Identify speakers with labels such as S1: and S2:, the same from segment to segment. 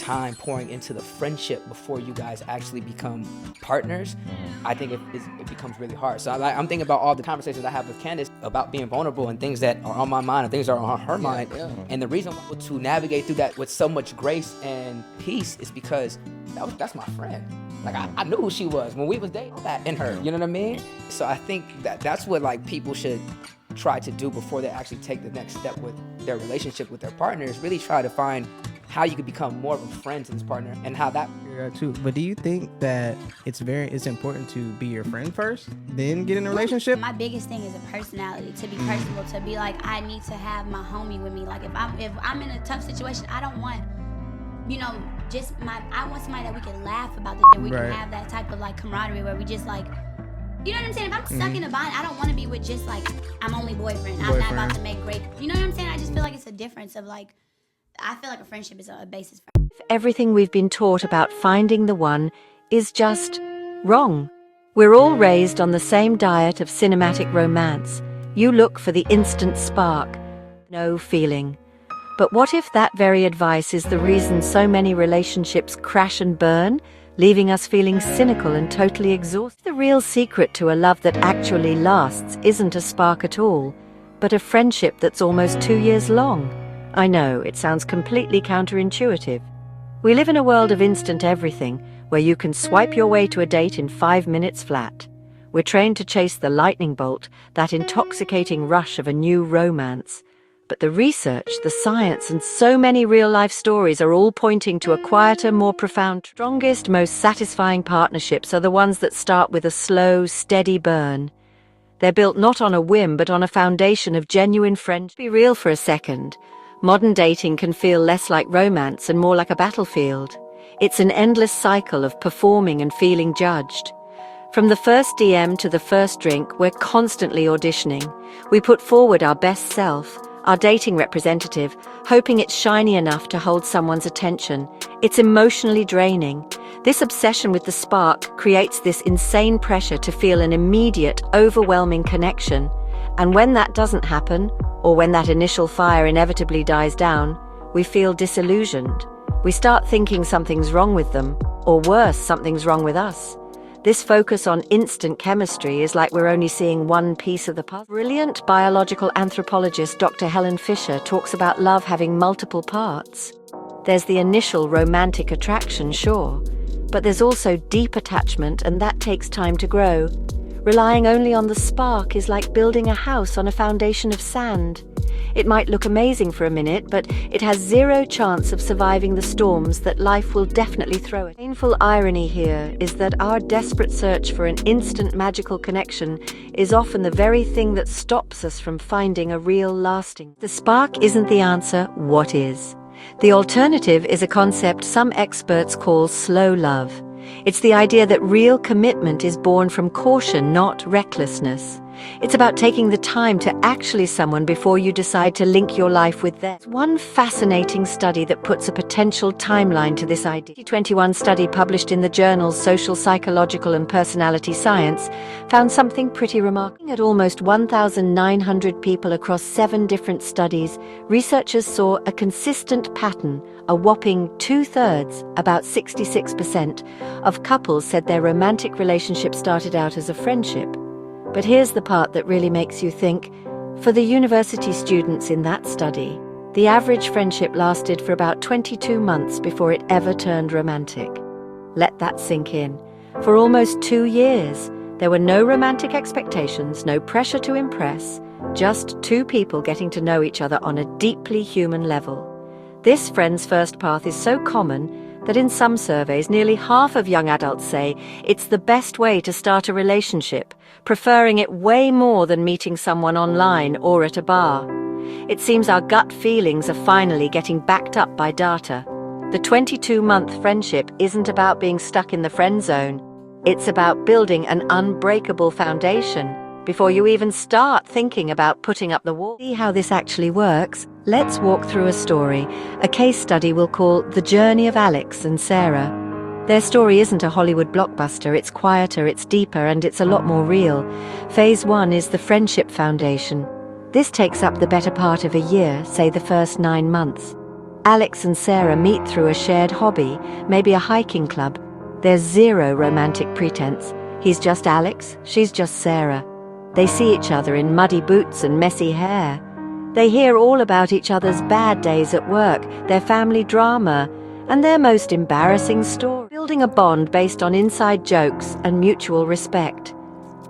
S1: time pouring into the friendship before you guys actually become partners, I think it becomes really hard. So I'm thinking about all the conversations I have with Candace about being vulnerable and things that are on my mind and things that are on her mind. Yeah. And the reason I'm able to navigate through that with so much grace and peace is because that's my friend. Like I knew who she was when we was dating, that in her, you know what I mean? So I think that's what like people should try to do before they actually take the next step with their relationship with their partners. Really try to find how you could become more of a friend to this partner and how that.
S2: Yeah, too. But do you think that it's important to be your friend first, then get in a relationship?
S3: My biggest thing is a personality, to be personable, to be like, I need to have my homie with me. Like if I'm in a tough situation, I don't want, I want somebody that we can laugh about the we can have that type of like camaraderie where we just like, you know what I'm saying? If I'm stuck in a bind, I don't want to be with just like, I'm only boyfriend. I'm not about to make great, you know what I'm saying? I just feel like it's a difference of like, I feel like a friendship is a basis for
S4: everything we've been taught about finding the one is just wrong. We're all raised on the same diet of cinematic romance. You look for the instant spark, no feeling. But what if that very advice is the reason so many relationships crash and burn, leaving us feeling cynical and totally exhausted? The real secret to a love that actually lasts isn't a spark at all, but a friendship that's almost 2 years long. I know, it sounds completely counterintuitive. We live in a world of instant everything, where you can swipe your way to a date in 5 minutes flat. We're trained to chase the lightning bolt, that intoxicating rush of a new romance. But the research, the science, and so many real-life stories are all pointing to a quieter, more profound, strongest, most satisfying partnerships are the ones that start with a slow, steady burn. They're built not on a whim, but on a foundation of genuine friendship. Be real for a second. Modern dating can feel less like romance and more like a battlefield. It's an endless cycle of performing and feeling judged. From the first DM to the first drink, we're constantly auditioning. We put forward our best self, our dating representative, hoping it's shiny enough to hold someone's attention. It's emotionally draining. This obsession with the spark creates this insane pressure to feel an immediate, overwhelming connection. And when that doesn't happen, or when that initial fire inevitably dies down, we feel disillusioned. We start thinking something's wrong with them, or worse, something's wrong with us. This focus on instant chemistry is like we're only seeing one piece of the puzzle. Brilliant biological anthropologist Dr. Helen Fisher talks about love having multiple parts. There's the initial romantic attraction, sure, but there's also deep attachment, and that takes time to grow. Relying only on the spark is like building a house on a foundation of sand. It might look amazing for a minute, but it has zero chance of surviving the storms that life will definitely throw at. The painful irony here is that our desperate search for an instant magical connection is often the very thing that stops us from finding a real lasting. The spark isn't the answer, what is? The alternative is a concept some experts call slow love. It's the idea that real commitment is born from caution, not recklessness. It's about taking the time to actually someone before you decide to link your life with theirs. One fascinating study that puts a potential timeline to this idea. A 2021 study published in the journals Social, Psychological and Personality Science found something pretty remarkable. At almost 1,900 people across 7 different studies, researchers saw a consistent pattern. A whopping 2/3, about 66%, of couples said their romantic relationship started out as a friendship. But here's the part that really makes you think. For the university students in that study, the average friendship lasted for about 22 months before it ever turned romantic. Let that sink in. For almost 2 years, there were no romantic expectations, no pressure to impress, just 2 people getting to know each other on a deeply human level. This friend's first path is so common that in some surveys, nearly half of young adults say it's the best way to start a relationship, preferring it way more than meeting someone online or at a bar. It seems our gut feelings are finally getting backed up by data. The 22-month friendship isn't about being stuck in the friend zone. It's about building an unbreakable foundation before you even start thinking about putting up the wall. See how this actually works? Let's walk through a story, a case study we'll call The Journey of Alex and Sarah. Their story isn't a Hollywood blockbuster, it's quieter, it's deeper, and it's a lot more real. Phase 1 is the friendship foundation. This takes up the better part of a year, say the first 9 months. Alex and Sarah meet through a shared hobby, maybe a hiking club. There's zero romantic pretense. He's just Alex, she's just Sarah. They see each other in muddy boots and messy hair. They hear all about each other's bad days at work, their family drama, and their most embarrassing story. Building a bond based on inside jokes and mutual respect.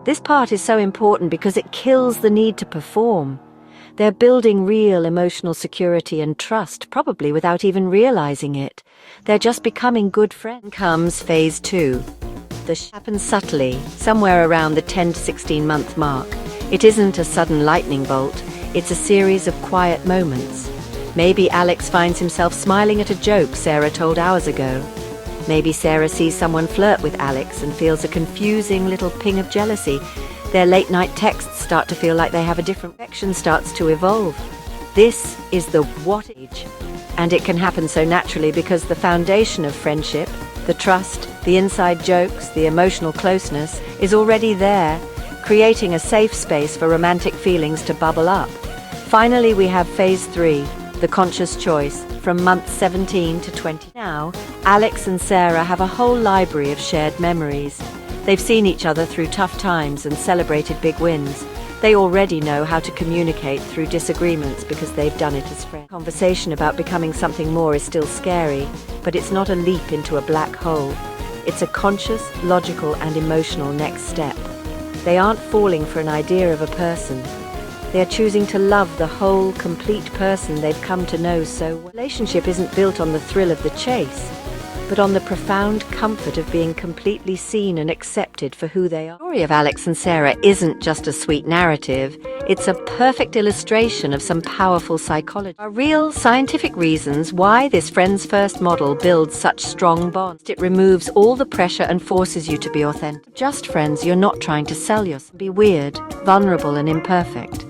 S4: This part is so important because it kills the need to perform. They're building real emotional security and trust, probably without even realizing it. They're just becoming good friends. Comes phase 2. This happens subtly, somewhere around the 10 to 16 month mark. It isn't a sudden lightning bolt, it's a series of quiet moments. Maybe Alex finds himself smiling at a joke Sarah told hours ago. Maybe Sarah sees someone flirt with Alex and feels a confusing little ping of jealousy. Their late-night texts start to feel like they have a different affection starts to evolve. This is the what age. And it can happen so naturally because the foundation of friendship, the trust, the inside jokes, the emotional closeness, is already there, creating a safe space for romantic feelings to bubble up. Finally, we have phase 3, the conscious choice, from months 17 to 20. Now, Alex and Sarah have a whole library of shared memories. They've seen each other through tough times and celebrated big wins. They already know how to communicate through disagreements because they've done it as friends. Conversation about becoming something more is still scary, but it's not a leap into a black hole. It's a conscious, logical, and emotional next step. They aren't falling for an idea of a person. They are choosing to love the whole, complete person they've come to know so well. Relationship isn't built on the thrill of the chase, but on the profound comfort of being completely seen and accepted for who they are. The story of Alex and Sarah isn't just a sweet narrative, it's a perfect illustration of some powerful psychology. There are real scientific reasons why this friends first model builds such strong bonds. It removes all the pressure and forces you to be authentic. Just friends, you're not trying to sell yourself. Be weird, vulnerable, and imperfect.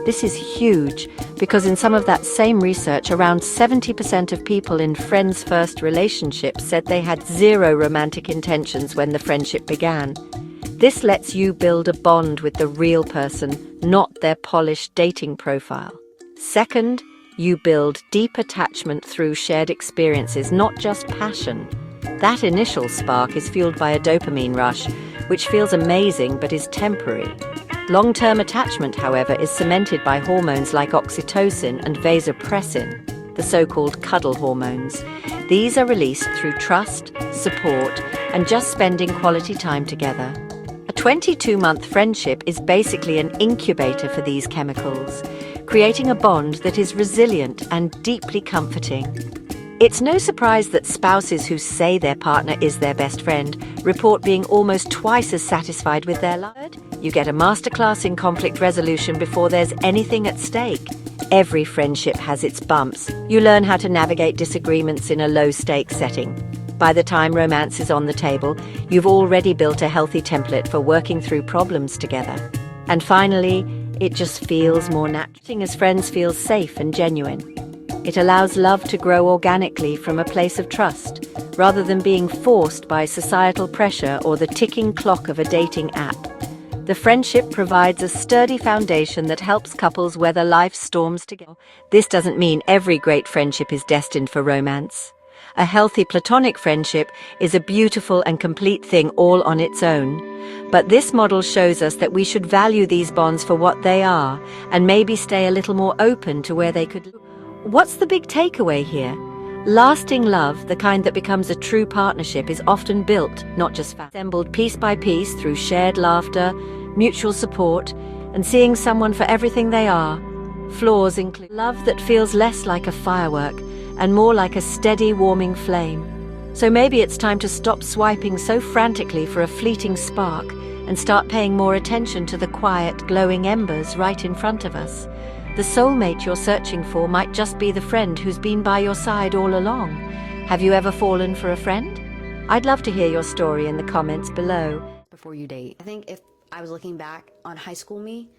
S4: This is huge because in some of that same research, around 70% of people in friends-first relationships said they had zero romantic intentions when the friendship began. This lets you build a bond with the real person, not their polished dating profile. Second, you build deep attachment through shared experiences, not just passion. That initial spark is fueled by a dopamine rush, which feels amazing but is temporary. Long-term attachment, however, is cemented by hormones like oxytocin and vasopressin, the so-called cuddle hormones. These are released through trust, support, and just spending quality time together. A 22-month friendship is basically an incubator for these chemicals, creating a bond that is resilient and deeply comforting. It's no surprise that spouses who say their partner is their best friend report being almost twice as satisfied with their love. You get a masterclass in conflict resolution before there's anything at stake. Every friendship has its bumps. You learn how to navigate disagreements in a low-stakes setting. By the time romance is on the table, you've already built a healthy template for working through problems together. And finally, it just feels more natural. Acting as friends feels safe and genuine. It allows love to grow organically from a place of trust, rather than being forced by societal pressure or the ticking clock of a dating app. The friendship provides a sturdy foundation that helps couples weather life's storms together. This doesn't mean every great friendship is destined for romance. A healthy platonic friendship is a beautiful and complete thing all on its own. But this model shows us that we should value these bonds for what they are and maybe stay a little more open to where they could. What's the big takeaway here? Lasting love, the kind that becomes a true partnership, is often built, not just assembled piece by piece through shared laughter, mutual support, and seeing someone for everything they are. Flaws include love that feels less like a firework and more like a steady, warming flame. So maybe it's time to stop swiping so frantically for a fleeting spark and start paying more attention to the quiet, glowing embers right in front of us. The soulmate you're searching for might just be the friend who's been by your side all along. Have you ever fallen for a friend? I'd love to hear your story in the comments below.
S5: Before you date, I think if I was looking back on high school me,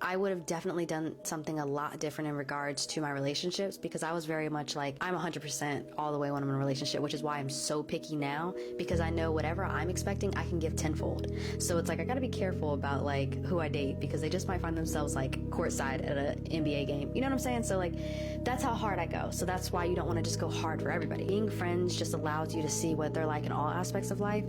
S5: I would have definitely done something a lot different in regards to my relationships, because I was very much like, I'm 100% all the way when I'm in a relationship, which is why I'm so picky now, because I know whatever I'm expecting, I can give tenfold. So it's like, I gotta be careful about like who I date, because they just might find themselves like courtside at an NBA game. You know what I'm saying? So like, that's how hard I go. So that's why you don't want to just go hard for everybody. Being friends just allows you to see what they're like in all aspects of life.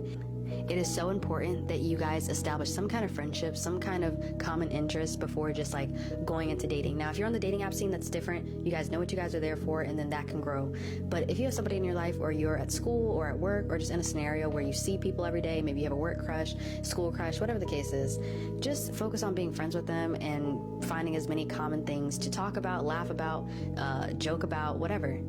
S5: It is so important that you guys establish some kind of friendship, some kind of common interest before just like going into dating. Now, if you're on the dating app scene, that's different. You guys know what you guys are there for, and then that can grow. But if you have somebody in your life, or you're at school or at work, or just in a scenario where you see people every day, maybe you have a work crush, school crush, whatever the case is, just focus on being friends with them and finding as many common things to talk about, laugh about, joke about, whatever.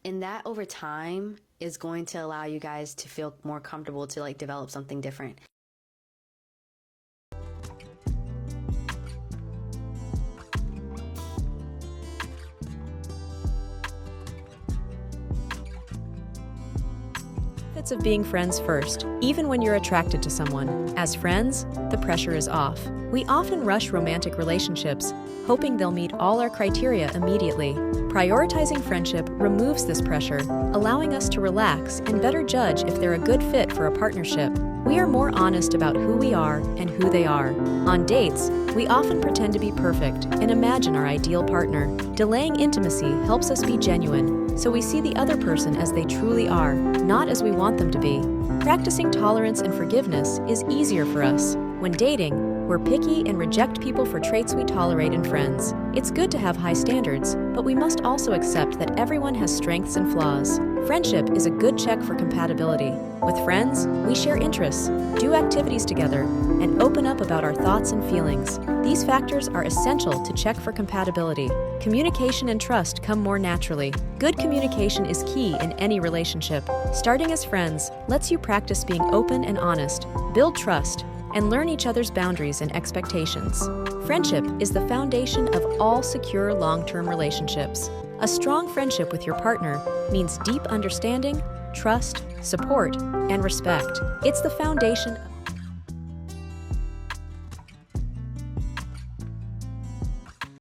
S5: And that over time is going to allow you guys to feel more comfortable to like develop something different.
S6: Benefits of being friends first, even when you're attracted to someone. As friends, the pressure is off. We often rush romantic relationships, hoping they'll meet all our criteria immediately. Prioritizing friendship removes this pressure, allowing us to relax and better judge if they're a good fit for a partnership. We are more honest about who we are and who they are. On dates, we often pretend to be perfect and imagine our ideal partner. Delaying intimacy helps us be genuine, so we see the other person as they truly are, not as we want them to be. Practicing tolerance and forgiveness is easier for us. When dating, we're picky and reject people for traits we tolerate in friends. It's good to have high standards, but we must also accept that everyone has strengths and flaws. Friendship is a good check for compatibility. With friends, we share interests, do activities together, and open up about our thoughts and feelings. These factors are essential to check for compatibility. Communication and trust come more naturally. Good communication is key in any relationship. Starting as friends lets you practice being open and honest, build trust, and learn each other's boundaries and expectations. Friendship is the foundation of all secure long-term relationships. A strong friendship with your partner means deep understanding, trust, support, and respect. It's the foundation of